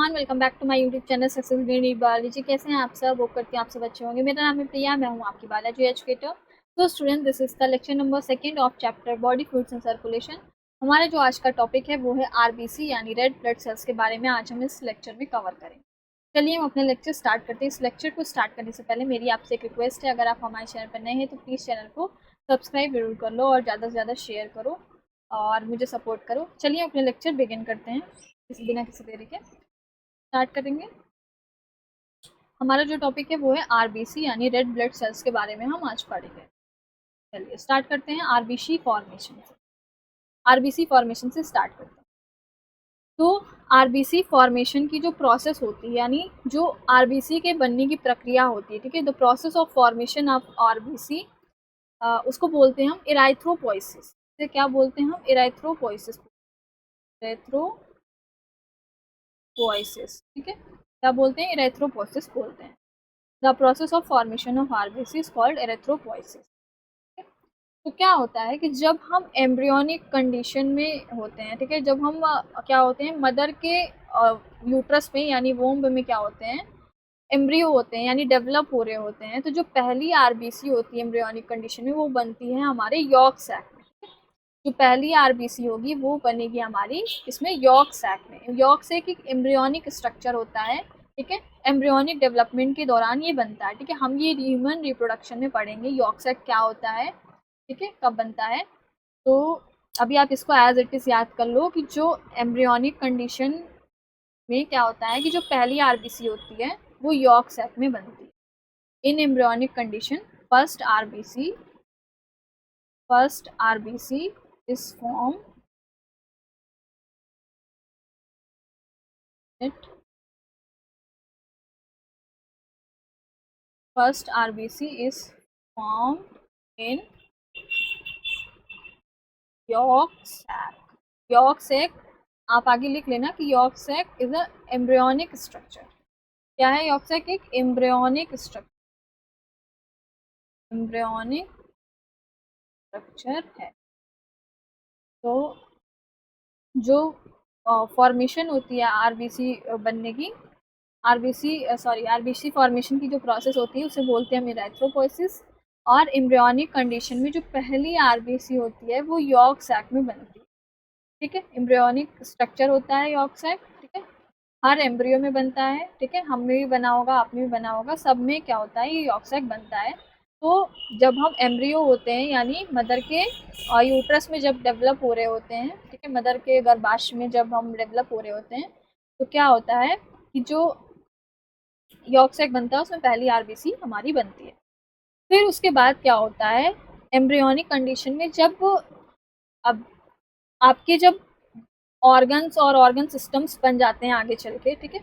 Everyone, welcome back to my YouTube channel success green biology. कैसे हैं आप सब? वो करती हैं आप सब अच्छे होंगे। मेरा नाम है प्रिया, मैं हूं आपकी बायोलॉजी एजुकेटर। तो student, this is the lecture number 2 of chapter body fluids and circulation. हमारा जो आज का टॉपिक है वो है आरबीसी यानी रेड ब्लड सेल्स के बारे में आज हम इस लेक्चर में कवर करेंगे। चलिए हम अपने लेक्चर स्टार्ट करते हैं। इस लेक्चर को स्टार्ट करने से पहले मेरी आपसे एक रिक्वेस्ट है, अगर आप हमारे चैनल पर नए हैं तो प्लीज़ चैनल को सब्सक्राइब जरूर कर लो और ज़्यादा से ज़्यादा शेयर करो और मुझे सपोर्ट करो। चलिए अपने लेक्चर बिगिन करते हैं बिना किसी देरी के स्टार्ट करेंगे। हमारा जो टॉपिक है वो है आरबीसी यानी रेड ब्लड सेल्स के बारे में हम आज पढ़ेंगे। चलिए स्टार्ट करते हैं आरबीसी फॉर्मेशन से। आरबीसी फॉर्मेशन से स्टार्ट करते हैं। तो आरबीसी फॉर्मेशन की जो प्रोसेस होती है यानी जो आरबीसी के बनने की प्रक्रिया होती है, ठीक है, the process of formation of RBC, उसको बोलते हैं हम इराइथ्रोपोइसिस। से क्या बोलते हैं हम? इराइथ्रोपोइसिस। इराइथ्रोपोइसिस, ठीक है, क्या बोलते हैं? इरेथ्रोपोइसिस बोलते हैं। The process of formation of RBC is called erythropoiesis. तो क्या होता है कि जब हम एम्ब्रियोनिक कंडीशन में होते हैं, ठीक है, जब हम क्या होते हैं मदर के यूट्रस में यानी वोम्ब में क्या होते हैं, एम्ब्रियो होते हैं यानी डेवलप हो रहे होते हैं, तो जो पहली आरबीसी होती है एम्ब्रियोनिक कंडीशन में वो बनती है हमारे यॉर्क सैक में। जो पहली आरबीसी होगी वो बनेगी हमारी इसमें यॉर्क सैक में। यॉर्क सैक एक एम्ब्रियोनिक स्ट्रक्चर होता है, ठीक है, एम्ब्रियोनिक डेवलपमेंट के दौरान ये बनता है, ठीक है। हम ये ह्यूमन रिप्रोडक्शन में पढ़ेंगे यॉर्क सैक क्या होता है, ठीक है, कब बनता है। तो अभी आप इसको एज इट इज़ याद कर लो कि जो एम्ब्रियोनिक कंडीशन में क्या होता है कि जो पहली आरबीसी होती है वो यॉर्क सैक में बनती है। In embryonic condition first RBC is formed at first RBC is formed in yolk sac. Yolk sac आप आगे लिख लेना कि yolk sac is a embryonic structure. क्या है यॉर्क सैक? एक एम्ब्रियोनिक स्ट्रक्चर, एम्ब्रियोनिक स्ट्रक्चर है। तो जो फॉर्मेशन होती है आरबीसी बनने की, आरबीसी फॉर्मेशन की जो प्रोसेस होती है उसे बोलते हैं हम इरेथ्रोपोइसिस। और एम्ब्रियोनिक कंडीशन में जो पहली आरबीसी होती है वो यॉर्क सैक में बनती है, ठीक है। एम्ब्रियोनिक स्ट्रक्चर होता है यॉर्क सैक, ठीक है, हर एम्ब्रियो में बनता है, ठीक है, हम में भी बना होगा, आप में भी बना होगा, सब में क्या होता है ये यॉर्क सैक बनता है। तो जब हम एम्ब्रियो होते हैं यानी मदर के यूट्रस में जब डेवलप हो रहे होते हैं, ठीक है, मदर के गर्भाशय में जब हम डेवलप हो रहे होते हैं, तो क्या होता है कि जो यॉर्क सैक बनता है उसमें पहली आरबीसी हमारी बनती है। फिर उसके बाद क्या होता है एम्ब्रियोनिक कंडीशन में, जब अब आपके जब ऑर्गन्स और ऑर्गन सिस्टम्स बन जाते हैं आगे चल के, ठीक है।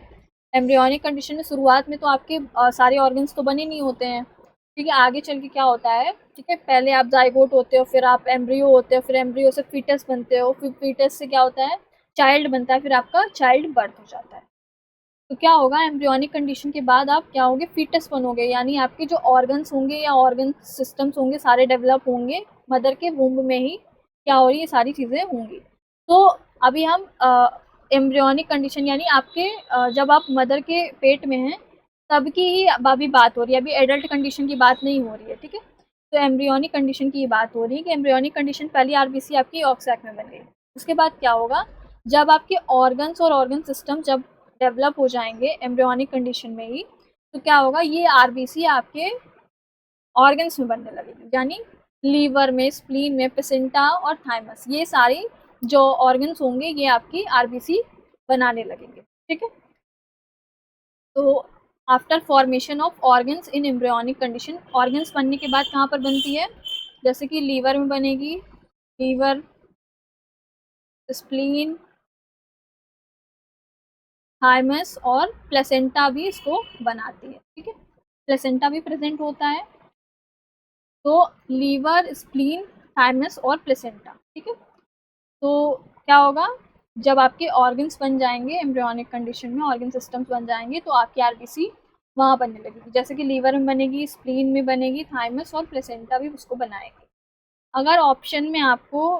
एम्ब्रियोनिक कंडीशन में शुरुआत में तो आपके सारे ऑर्गन्स तो बने नहीं होते हैं, ठीक है। आगे चल के क्या होता है, ठीक है, पहले आप जाइगोट होते हो, फिर आप एम्ब्रियो होते हो, फिर एम्ब्रियो से फीटस बनते हो, फिर फीटस से क्या होता है चाइल्ड बनता है, फिर आपका चाइल्ड बर्थ हो जाता है। तो क्या होगा एम्ब्रियोनिक कंडीशन के बाद आप क्या होंगे, फीटस बनोगे, यानी आपके जो ऑर्गन्स होंगे या ऑर्गन सिस्टम्स होंगे सारे डेवलप होंगे मदर के वूम्ब में ही, क्या हो रही है सारी चीज़ें होंगी। तो अभी हम एम्ब्रियोनिक कंडीशन यानी आपके जब आप मदर के पेट में हैं तब की ही अभी बात हो रही है, अभी एडल्ट कंडीशन की बात नहीं हो रही है, ठीक है। तो एम्ब्रियोनिक कंडीशन की बात हो रही है कि एम्ब्रियोनिक कंडीशन पहली आरबीसी आपकी यॉर्क सैक में बन गई। उसके बाद क्या होगा, जब आपके ऑर्गन्स और ऑर्गन सिस्टम जब डेवलप हो जाएंगे एम्ब्रियोनिक कंडीशन में ही, तो क्या होगा ये आरबीसी आपके ऑर्गन्स में बनने लगेगी, यानी लीवर में, स्प्लीन में, प्लेसेंटा और थाइमस, ये सारी जो ऑर्गन्स होंगे ये आपकी आरबीसी बनाने लगेंगे, ठीक है। तो after formation of organs in embryonic condition, organs बनने के बाद कहाँ पर बनती है, जैसे कि लीवर में बनेगी, लीवर, स्प्लीन, थाइमस और प्लेसेंटा भी इसको बनाती है, ठीक है, प्लेसेंटा भी प्रेजेंट होता है। तो लीवर, स्प्लीन, थाइमस और प्लेसेंटा, ठीक है। तो क्या होगा जब आपके ऑर्गन्स बन जाएंगे एम्ब्रियोनिक कंडीशन में, ऑर्गन सिस्टम्स बन जाएंगे तो आपकी आरबीसी वहाँ बनने लगेगी, जैसे कि लीवर में बनेगी, स्प्लीन में बनेगी, थाइमस और प्लेसेंटा भी उसको बनाएगी। अगर ऑप्शन में आपको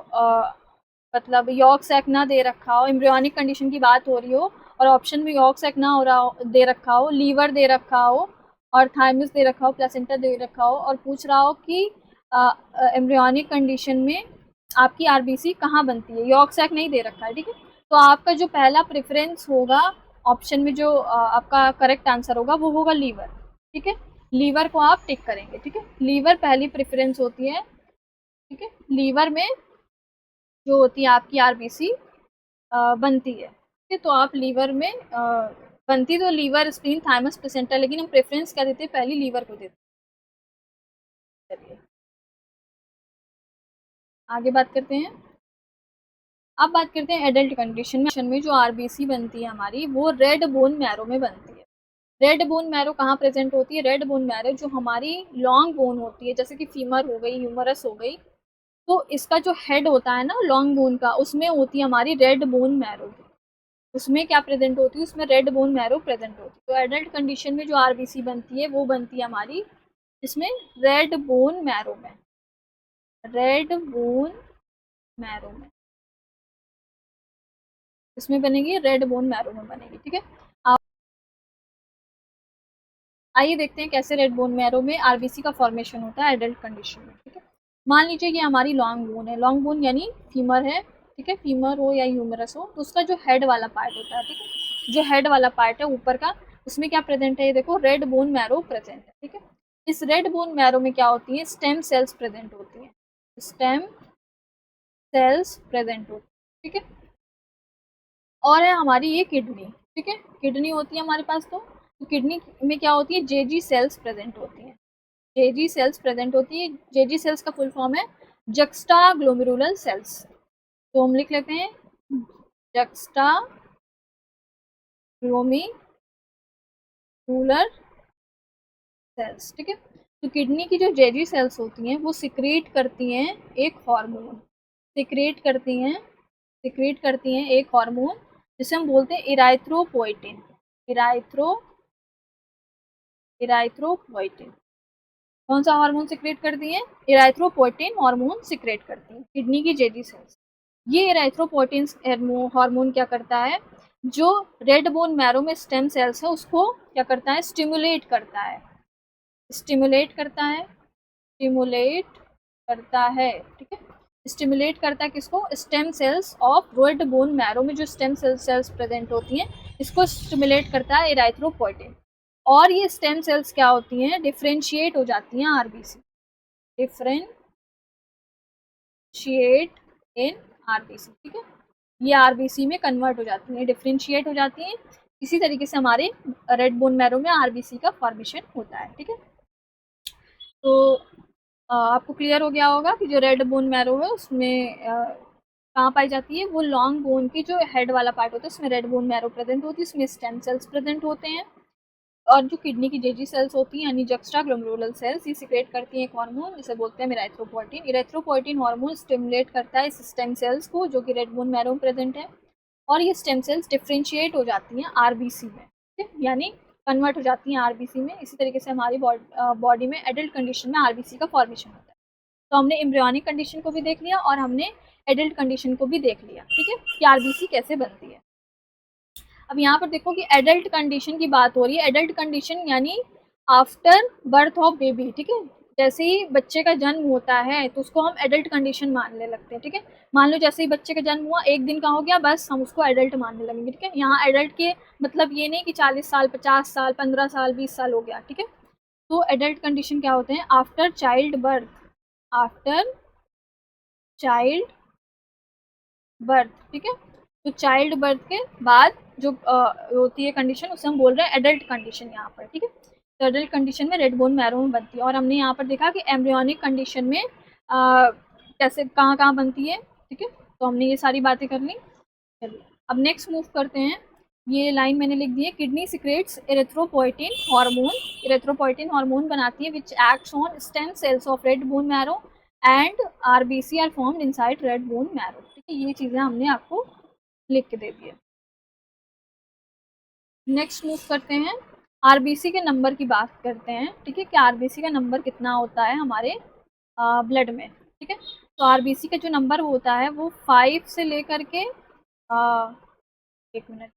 मतलब यॉर्क सैक ना दे रखा हो, एम्ब्रियोनिक कंडीशन की बात हो रही हो और ऑप्शन में यॉर्क सैक ना हो रहा हो, दे रखा हो, लीवर दे रखा हो और थाइमस दे रखा हो, प्लेसेंटा दे रखा हो और पूछ रहा हो कि एम्ब्रियोनिक कंडीशन में आपकी आरबीसी कहाँ बनती है, यॉर्क सैक नहीं दे रखा है, ठीक है। तो आपका जो पहला प्रेफरेंस होगा ऑप्शन में, जो आपका करेक्ट आंसर होगा वो होगा लीवर, ठीक है। लीवर को आप टिक करेंगे, ठीक है। लीवर पहली प्रेफरेंस होती है, ठीक है। लीवर में जो होती है आपकी आरबीसी बनती है, ठीक है। तो आप लीवर में बनती तो लीवर, स्प्लीन, थाइमस, प्लेसेंटा, लेकिन हम प्रेफरेंस क्या देते हैं, पहली लीवर को देते हैं। चलिए आगे बात करते हैं। अब बात करते हैं एडल्ट कंडीशन में जो आरबीसी बनती है हमारी, वो रेड बोन मैरो में बनती है। रेड बोन मैरो कहाँ प्रेजेंट होती है, रेड बोन मैरो जो हमारी लॉन्ग बोन होती है, जैसे कि फीमर हो गई, ह्यूमरस हो गई, तो इसका जो हेड होता है ना लॉन्ग बोन का, उसमें होती है हमारी रेड बोन मैरो। उसमें क्या प्रेजेंट होती है, उसमें रेड बोन मैरो प्रेजेंट होती है। तो एडल्ट कंडीशन में जो आरबीसी बनती है वो बनती है हमारी इसमें रेड बोन मैरो में, रेड बोन मैरो में इसमें बनेगी, रेड बोन मैरो में बनेगी, ठीक है। आइए देखते हैं कैसे रेड बोन मैरो में आरबीसी का फॉर्मेशन होता है एडल्ट कंडीशन में, ठीक है। मान लीजिए ये हमारी लॉन्ग बोन है, लॉन्ग बोन यानी फीमर है, ठीक है। फीमर हो या ह्यूमरस हो, तो उसका जो हेड वाला पार्ट होता है, ठीक है, जो हेड वाला पार्ट है ऊपर का, उसमें क्या प्रेजेंट है, ये देखो रेड बोन मैरो प्रेजेंट है, ठीक है। इस रेड बोन मैरो में क्या होती है, स्टेम सेल्स प्रेजेंट होती है, स्टेम सेल्स प्रेजेंट होती है, ठीक है। और है हमारी ये किडनी, ठीक है, किडनी होती है हमारे पास। तो किडनी में क्या होती है, जेजी सेल्स प्रेजेंट होती है, जेजी सेल्स प्रेजेंट होती है। जेजी सेल्स का फुल फॉर्म है जक्स्टा ग्लोमेरुलर सेल्स। तो हम लिख लेते हैं जक्स्टा ग्लोमेरुलर सेल्स, ठीक है। तो किडनी की जो जेजी सेल्स होती हैं वो सिक्रेट करती हैं एक हार्मोन, सिक्रेट करती हैं, सिक्रेट करती हैं एक हार्मोन जिसे हम बोलते हैं इराइथ्रोपोइटिन, इराइथ्रो इराइथ्रोपोइटिन। कौन सा हार्मोन सिक्रेट करती है, इराइथ्रोपोइटिन हार्मोन सिक्रेट करती है किडनी की जेडी सेल्स। ये इराइथ्रोपोइटिन हार्मोन क्या करता है, जो रेड बोन मैरो में स्टेम सेल्स है उसको क्या करता है, स्टिमुलेट करता है, स्टिमुलेट करता है, स्टिमुलेट करता है, ठीक है। स्टिमुलेट करता है किसको, stem cells of red bone marrow में जो स्टेम सेल्स प्रेजेंट होती हैं, इसको स्टिमुलेट करता है इराइथ्रोपोइटिन। और ये स्टेम सेल्स क्या होती हैं, डिफ्रेंशिएट हो जाती हैं आरबीसी, डिफ्रेंशिएट इन आरबीसी, ठीक है। ये आरबीसी में कन्वर्ट हो जाती हैं, डिफ्रेंशिएट हो जाती हैं। इसी तरीके से हमारे रेड बोन मैरो में आरबीसी का फॉर्मेशन होता है, ठीक है। तो आपको क्लियर हो गया होगा कि जो रेड बोन मैरो है उसमें कहाँ पाई जाती है, वो लॉन्ग बोन की जो हेड वाला पार्ट होता है उसमें रेड बोन मैरो प्रेजेंट होती है, उसमें स्टेम सेल्स प्रेजेंट होते हैं। और जो किडनी की जेजी सेल्स होती हैं यानी जक्स्ट्रा ग्लोमेरुलर सेल्स, ये सिक्रेट करती हैं एक हार्मोन जिसे बोलते हैं इराइथ्रोपोइटिन। इराइथ्रोपोइटिन हार्मोन स्टिमुलेट करता है इस स्टेम सेल्स को जो कि रेड बोन मैरो में प्रेजेंट है, और ये स्टेम सेल्स डिफ्रेंशिएट हो जाती हैं आरबीसी में, ठीक है, यानी कन्वर्ट हो जाती हैं आरबीसी में। इसी तरीके से हमारी बॉडी में एडल्ट कंडीशन में आरबीसी का फॉर्मेशन होता है। तो हमने एम्ब्रियोनिक कंडीशन को भी देख लिया और हमने एडल्ट कंडीशन को भी देख लिया, ठीक है, कि आरबीसी कैसे बनती है। अब यहाँ पर देखो कि एडल्ट कंडीशन की बात हो रही है, एडल्ट कंडीशन यानी आफ्टर बर्थ ऑफ बेबी, ठीक है। जैसे ही बच्चे का जन्म होता है तो उसको हम एडल्ट कंडीशन मानने लगते हैं, ठीक है। मान लो जैसे ही बच्चे का जन्म हुआ, एक दिन का हो गया, बस हम उसको एडल्ट मानने लगेंगे, ठीक है। यहाँ एडल्ट के मतलब ये नहीं कि 40 साल, 50 साल, 15 साल, 20 साल हो गया, ठीक है। तो एडल्ट कंडीशन क्या होते हैं, after child birth, after child birth, ठीक है। तो चाइल्ड बर्थ के बाद जो होती है कंडीशन, उसे हम बोल रहे हैं एडल्ट कंडीशन यहाँ पर, ठीक है। तो एडल्ट कंडीशन में रेड बोन मैरो में बनती है। और हमने यहाँ पर देखा कि एम्ब्रियोनिक कंडीशन में कैसे कहाँ कहाँ बनती है, ठीक है। तो हमने ये सारी बातें कर ली। चलिए अब नेक्स्ट मूव करते हैं। ये लाइन मैंने लिख दी है, kidney secretes erythropoietin hormone, erythropoietin hormone बनाती है which acts on stem cells of red bone marrow and RBC are formed inside red bone marrow, ठीक है। ये चीज़ें हमने आपको लिख के दे दी है। नेक्स्ट मूव करते हैं, आरबीसी के नंबर की बात करते हैं, ठीक है, कि आरबीसी का नंबर कितना होता है हमारे ब्लड में, ठीक है। तो आरबीसी का जो नंबर होता है वो 5 से लेकर के 1 मिनट,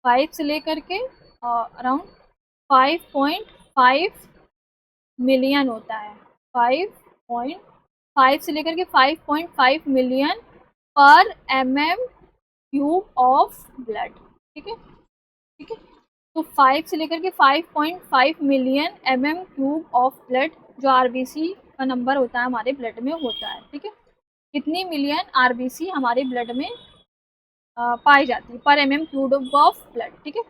5 से लेकर के अराउंड 5.5 मिलियन होता है। 5.5 से लेकर के 5.5 मिलियन पर mm³ ऑफ ब्लड। ठीक है, ठीक है। तो 5 से लेकर के 5.5 मिलियन mm³ ऑफ ब्लड जो आरबीसी का नंबर होता है हमारे ब्लड में होता है। ठीक है, कितनी मिलियन आरबीसी हमारे ब्लड में पाई जाती है पर mm³ ऑफ ब्लड। ठीक है,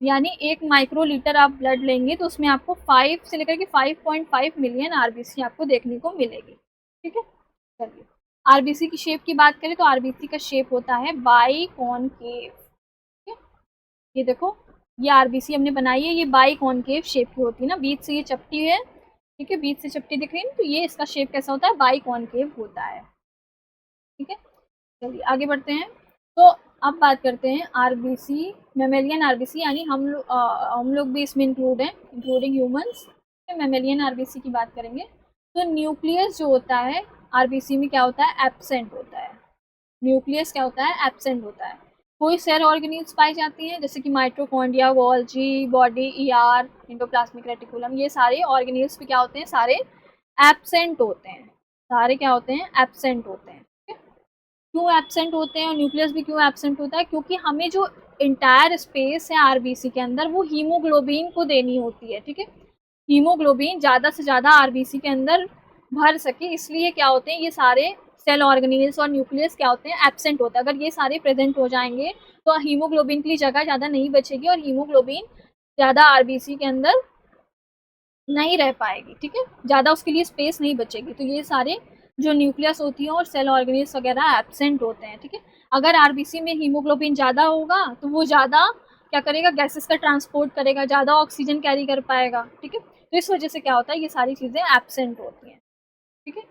यानी 1 माइक्रोलीटर आप ब्लड लेंगे तो उसमें आपको 5 से लेकर के 5.5 मिलियन आरबीसी आपको देखने को मिलेगी। ठीक है, चलिए आरबीसी की शेप की बात करें तो आरबीसी का शेप होता है बाइकॉनकेव। ठीक है, ये देखो ये आरबीसी हमने बनाई है, ये बाइकॉनकेव शेप की होती है ना, बीच से ये चपटी है। ठीक है, बीच से चपटी दिख रही है, तो ये इसका शेप कैसा होता है, बाइकॉनकेव होता है। ठीक है, चलिए आगे बढ़ते हैं। तो अब बात करते हैं आरबीसी, मेमेलियन आरबीसी, यानी हम लोग भी इसमें इंक्लूड हैं, इंक्लूडिंग ह्यूमंस। मेमेलियन आरबीसी की बात करेंगे तो न्यूक्लियस जो होता है आरबीसी में क्या होता है, एब्सेंट होता है। न्यूक्लियस क्या होता है, एब्सेंट होता है। कोई सेल ऑर्गेनील्स पाई जाती हैं जैसे कि mitochondria, Golgi, body, ER, endoplasmic reticulum, ये सारे ऑर्गेनील्स भी क्या होते हैं, सारे एब्सेंट होते हैं। सारे क्या होते हैं, एब्सेंट होते हैं। क्यों एब्सेंट होते हैं और न्यूक्लियस भी क्यों एब्सेंट होता है, क्योंकि हमें जो इंटायर स्पेस है आरबीसी के अंदर वो हीमोग्लोबिन को देनी होती है। ठीक है, हीमोग्लोबिन ज़्यादा से ज़्यादा आरबीसी के अंदर भर सके, इसलिए क्या होते हैं ये सारे सेल ऑर्गेनील्स और न्यूक्लियस क्या होते हैं, एब्सेंट होता है। अगर ये सारे प्रेजेंट हो जाएंगे तो हीमोग्लोबिन की जगह ज़्यादा नहीं बचेगी और हीमोग्लोबिन ज़्यादा आरबीसी के अंदर नहीं रह पाएगी। ठीक है, ज़्यादा उसके लिए स्पेस नहीं बचेगी। तो ये सारे जो न्यूक्लियस होती है और सेल ऑर्गेनील्स वगैरह एब्सेंट होते हैं। ठीक है, अगर आरबीसी में हीमोग्लोबिन ज़्यादा होगा तो वो ज़्यादा क्या करेगा, गैसेस का ट्रांसपोर्ट करेगा, ज़्यादा ऑक्सीजन कैरी कर पाएगा। ठीक है, तो इस वजह से क्या होता है, ये सारी चीज़ें एब्सेंट होती हैं। ठीक है,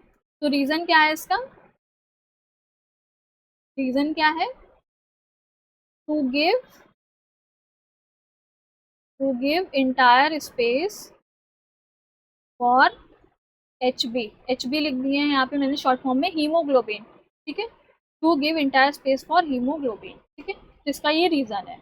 तो रीज़न क्या है इसका, रीज़न क्या है, to give entire space for H B लिख दिए हैं यहाँ पे मैंने शॉर्ट फॉर्म में, हीमोग्लोबिन। ठीक है, to give entire space for haemoglobin. ठीक है, तो इसका ये रीज़न है।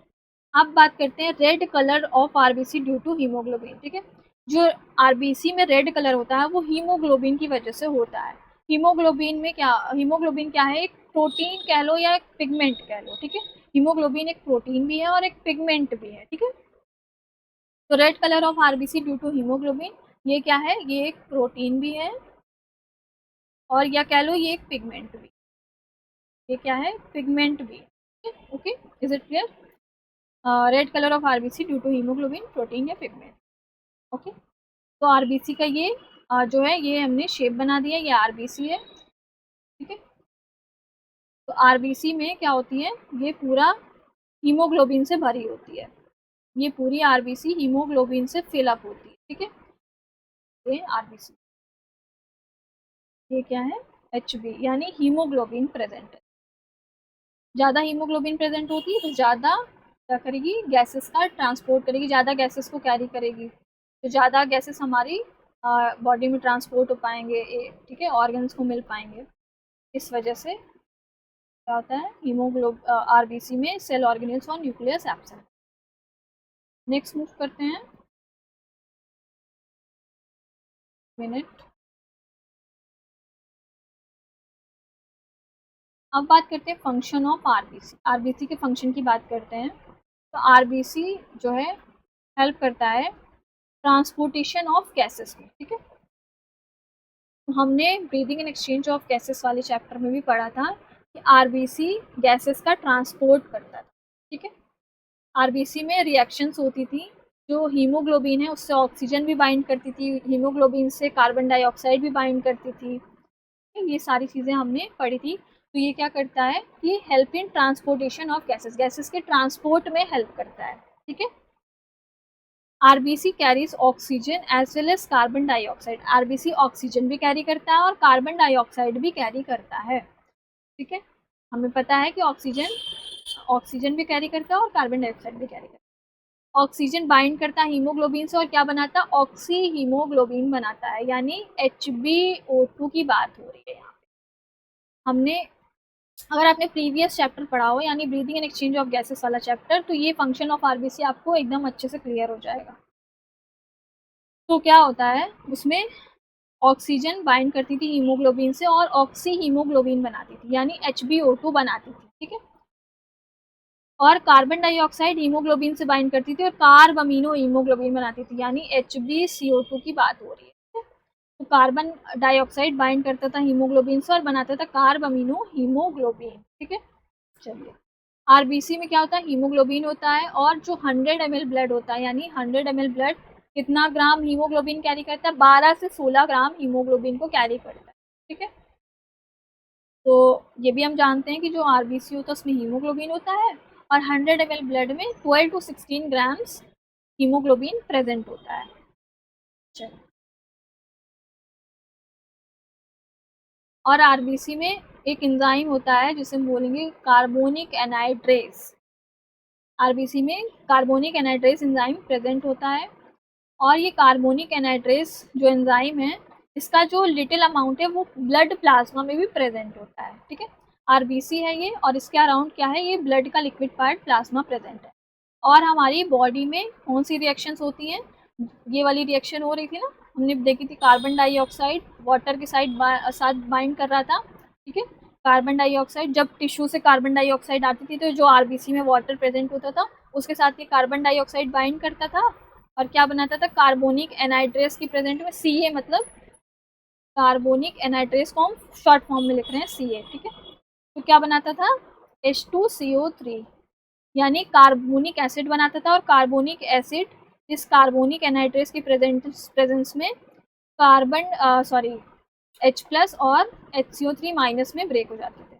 अब बात करते हैं red colour of RBC due to haemoglobin. ठीक है, जो आरबीसी में रेड कलर होता है वो हीमोग्लोबिन की वजह से होता है। हीमोग्लोबिन क्या है, एक प्रोटीन कह लो या एक पिगमेंट कह लो। ठीक है, हीमोग्लोबिन एक प्रोटीन भी है और एक पिगमेंट भी है। ठीक है, तो red colour of RBC due to haemoglobin, ये क्या है, ये एक प्रोटीन भी है और या कह लो ये एक पिगमेंट भी, ये क्या है, पिगमेंट भी। Okay, is it clear, red colour of RBC due to haemoglobin, protein या पिगमेंट। ओके, तो आरबीसी का ये जो है ये हमने शेप बना दिया, ये आरबीसी है। ठीक है, तो आरबीसी में क्या होती है, ये पूरा हीमोग्लोबिन से भरी होती है, ये पूरी आरबीसी हीमोग्लोबिन से फिल अप होती है। ठीक है, ये आरबीसी, ये क्या है, एचबी, यानी हीमोग्लोबिन प्रेजेंट है। ज़्यादा हीमोग्लोबिन प्रेजेंट होती है तो ज़्यादा क्या करेगी, गैसेस का ट्रांसपोर्ट करेगी, ज़्यादा गैसेस को कैरी करेगी, तो ज़्यादा गैसेस हमारी बॉडी में ट्रांसपोर्ट हो पाएंगे। ठीक है, ऑर्गन्स को मिल पाएंगे। इस वजह से क्या होता है, आरबीसी में सेल ऑर्गेनिल्स और न्यूक्लियस एब्सेंट। नेक्स्ट मूव करते हैं, मिनट। अब बात करते हैं फंक्शन ऑफ आरबीसी, आरबीसी के फंक्शन की बात करते हैं। तो आरबीसी जो है हेल्प करता है ट्रांसपोर्टेशन ऑफ गैसेस में। ठीक है, तो हमने breathing and exchange of gases वाले चैप्टर में भी पढ़ा था कि आरबीसी गैसेस का ट्रांसपोर्ट करता था। ठीक है, आरबीसी में रिएक्शंस होती थी, जो हीमोग्लोबिन है उससे ऑक्सीजन भी बाइंड करती थी, हीमोग्लोबिन से कार्बन डाइऑक्साइड भी बाइंड करती थी। ये सारी चीज़ें हमने पढ़ी थी। तो ये क्या करता है कि help in transportation of gases, gases के ट्रांसपोर्ट में हेल्प करता है। ठीक है, RBC carries oxygen as well as carbon dioxide, RBC oxygen भी कैरी करता है और कार्बन डाइऑक्साइड भी कैरी करता है। ठीक है, हमें पता है कि ऑक्सीजन भी कैरी करता है और कार्बन डाइऑक्साइड भी कैरी करता है। ऑक्सीजन बाइंड करता है हीमोग्लोबिन से और क्या बनाता है, ऑक्सी हीमोग्लोबिन बनाता है, यानी HbO2 की बात हो रही है यहाँ पे। हमने अगर आपने प्रीवियस चैप्टर पढ़ा हो यानी breathing and exchange of gases वाला चैप्टर, तो ये फंक्शन ऑफ आरबीसी आपको एकदम अच्छे से क्लियर हो जाएगा। तो क्या होता है उसमें, ऑक्सीजन बाइंड करती थी हीमोग्लोबिन से और ऑक्सी हीमोग्लोबिन बनाती थी यानी HbO2 बनाती थी, ठीक है। और कार्बन डाइऑक्साइड हीमोग्लोबिन से बाइंड करती थी और कार्ब अमीनो हीमोग्लोबिन बनाती थी यानी HbCO2 की बात हो रही है। तो कार्बन डाइऑक्साइड बाइंड करता था हीमोग्लोबिन से और बनाता था कार्ब अमीनो हीमोग्लोबिन, ठीक है। चलिए, आरबीसी में क्या होता है, हीमोग्लोबिन होता है और जो 100 ml ब्लड होता है यानी 100 ml ब्लड कितना ग्राम हीमोग्लोबिन कैरी करता है, 12 से 16 ग्राम हीमोग्लोबिन को कैरी करता है, ठीक है। तो ये भी हम जानते हैं कि जो आरबीसी होता है उसमें हीमोग्लोबिन होता है और 100 ml ब्लड में 12 to 16 ग्राम्स हीमोग्लोबिन प्रेजेंट होता है। चलो, और आरबीसी में एक एंजाइम होता है जिसे हम बोलेंगे कार्बोनिक एनाइड्रेज। आरबीसी में कार्बोनिक एनाइड्रेज एंजाइम प्रेजेंट होता है और ये कार्बोनिक एनाइड्रेज जो एंजाइम है इसका जो लिटिल अमाउंट है वो ब्लड प्लाज्मा में भी प्रेजेंट होता है, ठीक है। आरबीसी है ये और इसके अराउंड क्या है, ये ब्लड का लिक्विड पार्ट प्लाज्मा प्रेजेंट है। और हमारी बॉडी में कौन सी रिएक्शंस होती हैं, ये वाली रिएक्शन हो रही थी ना, हमने देखी थी, कार्बन डाइऑक्साइड वाटर के साथ बाइंड कर रहा था, ठीक है। कार्बन डाइऑक्साइड जब टिश्यू से कार्बन डाइऑक्साइड आती थी तो जो आरबीसी में वाटर प्रेजेंट होता था उसके साथ ये कार्बन डाइऑक्साइड बाइंड करता था और क्या बनाता था, कार्बोनिक एनाइड्रेस की प्रेजेंट में सी ए, मतलब कार्बोनिक एनाइड्रेस को हम शॉर्ट फॉर्म में लिख रहे हैं सी ए, ठीक है। तो क्या बनाता था, H2CO3 यानी कार्बोनिक एसिड बनाता था और कार्बोनिक एसिड इस कार्बोनिक एनाइड्रेस की प्रेजेंस में कार्बन H+ और HCO3- में ब्रेक हो जाते थे।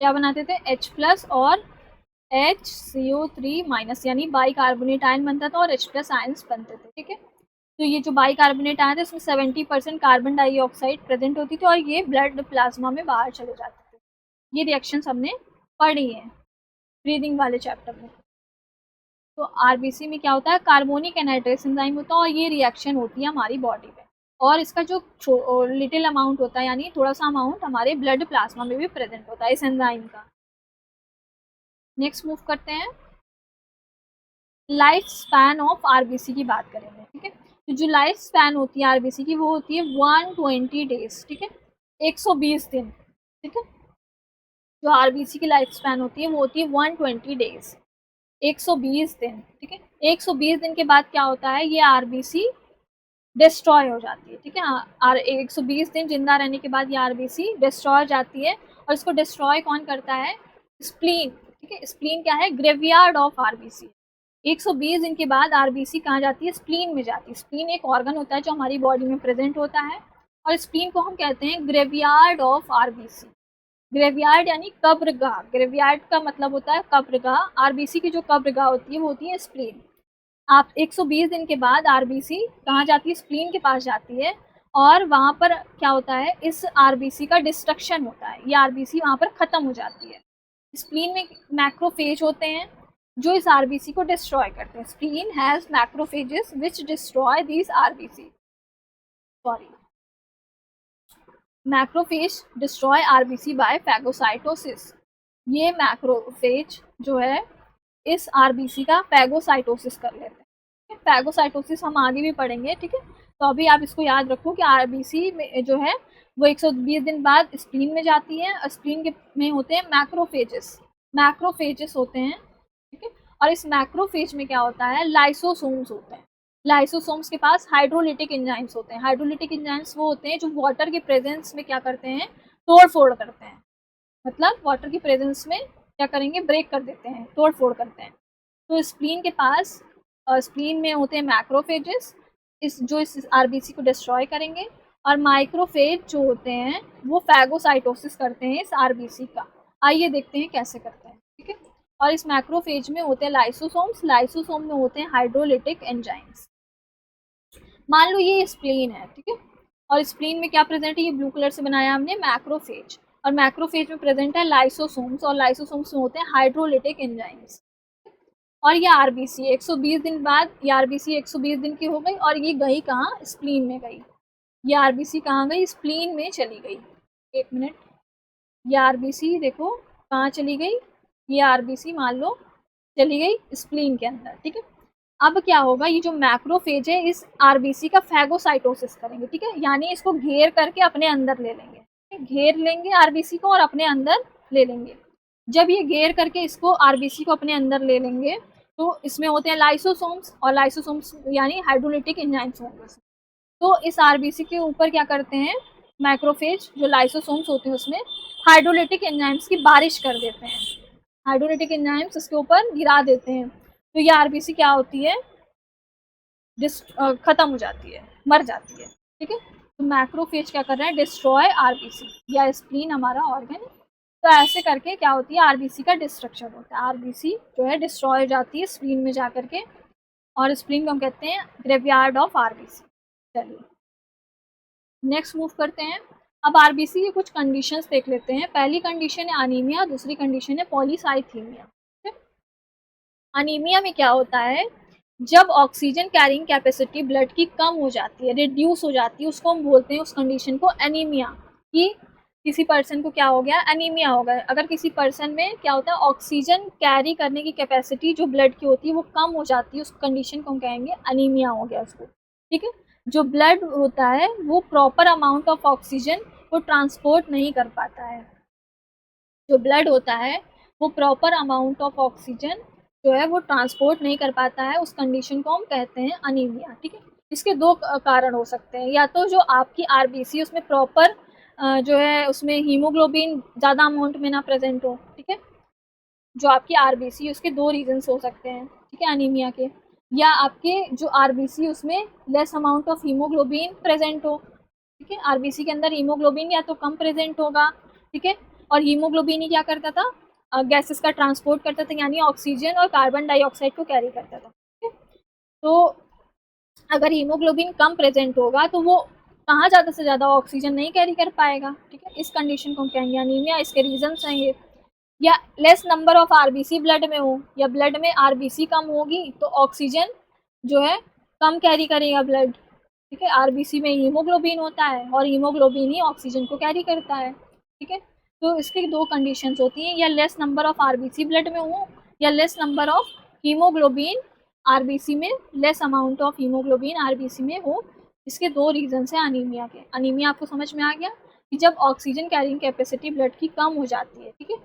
क्या बनाते थे, H+ और HCO3- यानी बाई कार्बोनेट आयन बनता था और H+ आयन्स बनते थे, ठीक है। तो ये जो बाई कार्बोनेट आयन थे उसमें 70% कार्बन डाइऑक्साइड प्रेजेंट होती थी और ये ब्लड प्लाज्मा में बाहर चले जाते थे। ये रिएक्शन हमने पढ़ी है ब्रीदिंग वाले चैप्टर में। तो आरबीसी में क्या होता है, कार्बोनिक एनाइड्रेस एंजाइम होता है और ये रिएक्शन होती है हमारी बॉडी में और इसका जो लिटिल अमाउंट होता है यानी थोड़ा सा अमाउंट हमारे ब्लड प्लाज्मा में भी प्रेजेंट होता है इस एंजाइम का। नेक्स्ट मूव करते हैं, लाइफ स्पैन ऑफ आरबीसी की बात करेंगे, ठीक है। तो जो लाइफ स्पैन होती है आरबीसी की वो होती है 120 डेज, ठीक है, 120 दिन, ठीक है। जो आरबीसी की लाइफ स्पैन होती है वो होती है 120 डेज, 120 दिन, ठीक है। 120 दिन के बाद क्या होता है, ये आरबीसी डिस्ट्रॉय हो जाती है, ठीक है। और 120 दिन जिंदा रहने के बाद ये आरबीसी डिस्ट्रॉय हो जाती है और इसको डिस्ट्रॉय कौन करता है, स्प्लीन, ठीक है। स्प्लीन क्या है, ग्रेवयार्ड ऑफ आरबीसी। 120 दिन के बाद आरबीसी कहाँ जाती है, स्प्लीन में जाती है। स्प्लीन एक ऑर्गन होता है जो हमारी बॉडी में प्रेजेंट होता है और स्प्लीन को हम कहते हैं ग्रेवयार्ड ऑफ आरबीसी। ग्रेवयार्ड यानी कब्रगाह, ग्रेवयार्ड का मतलब होता है कब्रगाह। आरबीसी की जो कब्रगाह होती है वो होती है स्प्लीन। आप 120 दिन के बाद आरबीसी कहाँ जाती है, स्प्लीन के पास जाती है और वहाँ पर क्या होता है, इस आरबीसी का डिस्ट्रक्शन होता है, ये आरबीसी वहाँ पर ख़त्म हो जाती है। स्प्लीन में मैक्रोफेज होते हैं जो इस आरबीसी को डिस्ट्रॉय करते हैं। Spleen has macrophages which destroy these RBC, sorry, macrophage destroy RBC by phagocytosis. ये मैक्रोफेज जो है इस आरबीसी का फैगोसाइटोसिस कर लेते हैं। फैगोसाइटोसिस हम आगे भी पढ़ेंगे, ठीक है। तो अभी आप इसको याद रखो कि आरबीसी में जो है वो 120 दिन बाद स्प्लीन में जाती है और स्प्लीन के में होते हैं मैक्रोफेजेस, मैक्रोफेजेस होते हैं, ठीक है। और इस मैक्रोफेज में क्या होता है, लाइसोसोम्स होते हैं। लाइसोसोम्स के पास हाइड्रोलिटिक एंजाइम्स होते हैं। हाइड्रोलिटिक एंजाइम्स वो होते हैं जो वाटर के प्रेजेंस में क्या करते हैं, तोड़ फोड़ करते हैं, मतलब वाटर की प्रेजेंस में क्या करेंगे, ब्रेक कर देते हैं, तोड़ फोड़ करते हैं। तो स्प्लीन के पास स्प्लीन में होते हैं मैक्रोफेजेस इस आरबीसी को डिस्ट्रॉय करेंगे और माइक्रोफेज जो होते हैं वो फैगोसाइटोसिस करते हैं इस आरबीसी का। आइए देखते हैं कैसे करते हैं, ठीक है। और इस मैक्रोफेज में होते हैं लाइसोसोम्स, लाइसोसोम में होते हैं हाइड्रोलिटिक एंजाइम्स। मान लो ये स्प्लीन है, ठीक है, और स्प्लीन में क्या प्रेजेंट है, ये ब्लू कलर से बनाया हमने मैक्रोफेज, और मैक्रोफेज में प्रेजेंट है लाइसोसोम्स और लाइसोसोम्स में होते हैं हाइड्रोलिटिक एंजाइम्स। और ये आरबीसी 120 दिन बाद, ये आरबीसी 120 दिन की हो गई और ये गई कहाँ, स्प्लीन में गई। ये आरबीसी कहाँ गई, स्प्लीन में चली गई। एक मिनट, ये आरबीसी देखो कहाँ चली गई, ये आरबीसी मान लो चली गई स्प्लीन के अंदर, ठीक है। अब क्या होगा, ये जो मैक्रोफेज है इस आरबीसी का फैगोसाइटोसिस करेंगे, ठीक है, यानी इसको घेर करके अपने अंदर ले लेंगे, घेर लेंगे आरबीसी को और अपने अंदर ले लेंगे। जब ये घेर करके इसको आरबीसी को अपने अंदर ले लेंगे तो इसमें होते हैं लाइसोसोम्स, और लाइसोसोम्स यानी हाइड्रोलिटिक एंजाइम्स होंगे। तो इस आरबीसी के ऊपर क्या करते हैं मैक्रोफेज, जो लाइसोसोम्स होते हैं उसमें हाइड्रोलिटिक एंजाइम्स की बारिश कर देते हैं, हाइड्रोलिटिक एंजाइम्स इसके ऊपर गिरा देते हैं। तो ये आरबीसी क्या होती है, खत्म हो जाती है, मर जाती है, ठीक है। तो मैक्रोफेज क्या कर रहे हैं, डिस्ट्रॉय आरबीसी, या स्प्लीन हमारा ऑर्गन है। तो ऐसे करके क्या होती है, आरबीसी का डिस्ट्रक्शन होता है, आरबीसी जो है डिस्ट्रॉय हो जाती है स्प्लीन में जा करके, और स्प्लीन को हम कहते हैं ग्रेवयार्ड ऑफ आरबीसी। चलिए नेक्स्ट मूव करते हैं। अब आरबीसी की कुछ कंडीशंस देख लेते हैं। पहली कंडीशन है अनीमिया, दूसरी कंडीशन है पॉलीसाइथीमिया। अनीमिया में क्या होता है, जब ऑक्सीजन कैरिंग कैपेसिटी ब्लड की कम हो जाती है, रिड्यूस हो जाती है, उसको हम बोलते हैं उस कंडीशन को एनीमिया। कि किसी पर्सन को क्या हो गया, एनीमिया हो गया। अगर किसी पर्सन में क्या होता है, ऑक्सीजन कैरी करने की कैपेसिटी जो ब्लड की होती है वो कम हो जाती है, उस कंडीशन को हम कहेंगे अनीमिया हो गया उसको, ठीक है। जो ब्लड होता है वो प्रॉपर अमाउंट ऑफ ऑक्सीजन को ट्रांसपोर्ट नहीं कर पाता है, जो ब्लड होता है वो प्रॉपर अमाउंट ऑफ ऑक्सीजन जो है वो ट्रांसपोर्ट नहीं कर पाता है, उस कंडीशन को हम कहते हैं अनीमिया, ठीक है। इसके दो कारण हो सकते हैं, या तो जो आपकी आरबीसी उसमें प्रॉपर जो है उसमें हीमोग्लोबिन ज़्यादा अमाउंट में ना प्रेजेंट हो, ठीक है। जो आपकी आरबीसी उसके दो रीजंस हो सकते हैं, ठीक है, अनीमिया के। या आपके जो आरबीसी उसमें less amount of haemoglobin present हो, ठीक है। आरबीसी के अंदर हीमोग्लोबिन या तो कम प्रेजेंट होगा, ठीक है, और हीमोग्लोबिन ही क्या करता था, गैसेस का ट्रांसपोर्ट करता था, यानी ऑक्सीजन और कार्बन डाइऑक्साइड को कैरी करता था, ठीक है। तो अगर हीमोग्लोबिन कम प्रेजेंट होगा तो वो कहाँ ज़्यादा से ज़्यादा ऑक्सीजन नहीं कैरी कर पाएगा, ठीक है। इस कंडीशन को हम कहेंगे अनीमिया। इसके रीजंस हैं ये, या less number of RBC blood में हो, या ब्लड में आरबीसी कम होगी तो ऑक्सीजन जो है कम कैरी करेगा ब्लड, ठीक है। आरबीसी में हीमोग्लोबिन होता है और हीमोग्लोबिन ही ऑक्सीजन को कैरी करता है, ठीक है। तो इसकी दो कंडीशंस होती हैं, या less number of RBC blood में हो, या less number of haemoglobin RBC में, less amount of haemoglobin RBC में हो। इसके दो रीजंस हैं अनीमिया के। अनीमिया आपको समझ में आ गया कि जब ऑक्सीजन कैरिंग कैपेसिटी ब्लड की कम हो जाती है, ठीक है,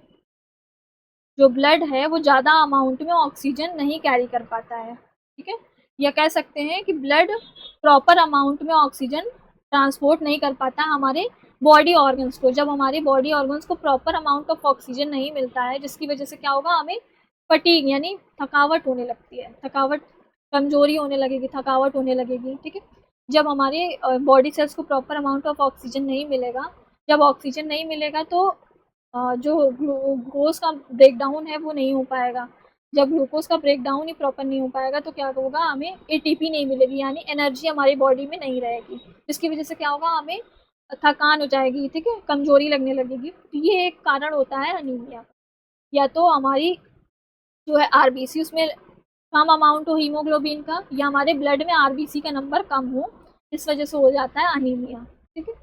जो ब्लड है वो ज़्यादा अमाउंट में ऑक्सीजन नहीं कैरी कर पाता है, ठीक है। या कह सकते हैं कि ब्लड प्रॉपर अमाउंट में ऑक्सीजन ट्रांसपोर्ट नहीं कर पाता हमारे बॉडी ऑर्गन्स को। जब हमारे बॉडी ऑर्गन्स को प्रॉपर अमाउंट ऑफ ऑक्सीजन नहीं मिलता है, जिसकी वजह से क्या होगा, हमें फटीग यानी थकावट होने लगती है, थकावट, कमजोरी होने लगेगी, थकावट होने लगेगी, ठीक है। जब हमारे बॉडी सेल्स को प्रॉपर अमाउंट ऑफ ऑक्सीजन नहीं मिलेगा, जब ऑक्सीजन नहीं मिलेगा तो जो ग्लूकोज का ब्रेक डाउन है वो नहीं हो पाएगा। जब ग्लूकोज का ब्रेक डाउन ही प्रॉपर नहीं हो पाएगा तो क्या होगा, हमें एटीपी नहीं मिलेगी, यानी एनर्जी हमारी बॉडी में नहीं रहेगी, जिसकी वजह से क्या होगा, हमें थकान हो जाएगी, ठीक है, कमजोरी लगने लगेगी। तो ये एक कारण होता है अनीमिया। या तो हमारी जो है आरबीसी उसमें कम अमाउंट हो हीमोग्लोबिन का, या हमारे ब्लड में आरबीसी का नंबर कम हो, इस वजह से हो जाता है अनीमिया, ठीक है।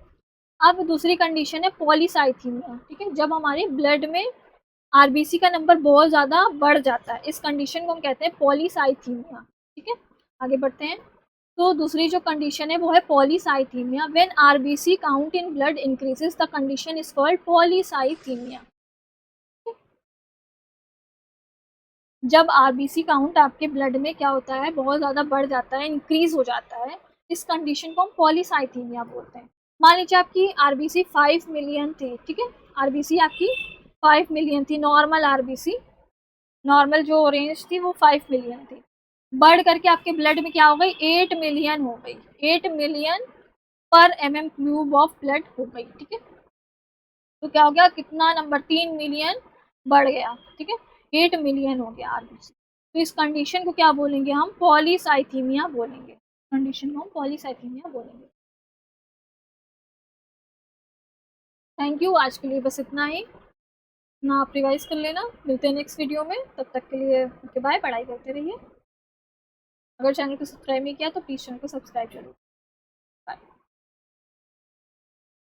अब दूसरी कंडीशन है पॉलीसाइथीमिया, ठीक है, जब हमारे ब्लड में आरबीसी का नंबर बहुत ज़्यादा बढ़ जाता है, इस कंडीशन को हम कहते हैं पॉलीसाइथीमिया, ठीक है। आगे बढ़ते हैं। तो दूसरी जो कंडीशन है वो है polycythaemia. When RBC count in blood increases the condition is called polycythaemia. जब आरबीसी काउंट आपके ब्लड में क्या होता है, बहुत ज़्यादा बढ़ जाता है, इंक्रीज हो जाता है, इस कंडीशन को हम पॉलीसाइथीमिया बोलते हैं। मान लीजिए आपकी आरबीसी 5 मिलियन थी, ठीक है, आरबीसी आपकी 5 मिलियन थी, नॉर्मल आरबीसी, नॉर्मल जो रेंज थी वो 5 मिलियन थी, बढ़ करके आपके ब्लड में क्या हो गई, 8 मिलियन हो गई, 8 मिलियन पर mm³ ऑफ ब्लड हो गई, ठीक है। तो क्या हो गया, कितना नंबर, 3 मिलियन बढ़ गया, ठीक है, 8 मिलियन हो गया आरबीसी। तो इस कंडीशन को क्या बोलेंगे, हम पॉलीसाइथीमिया बोलेंगे, कंडीशन को हम पॉलीसाइथीमिया बोलेंगे। थैंक यू, आज के लिए बस इतना ही, ना आप रिवाइज कर लेना। मिलते हैं नेक्स्ट वीडियो में, तब तक के लिए ओके बाय, पढ़ाई करते रहिए। अगर चैनल को सब्सक्राइब नहीं किया तो प्लीज़ चैनल को सब्सक्राइब जरूर। बाय।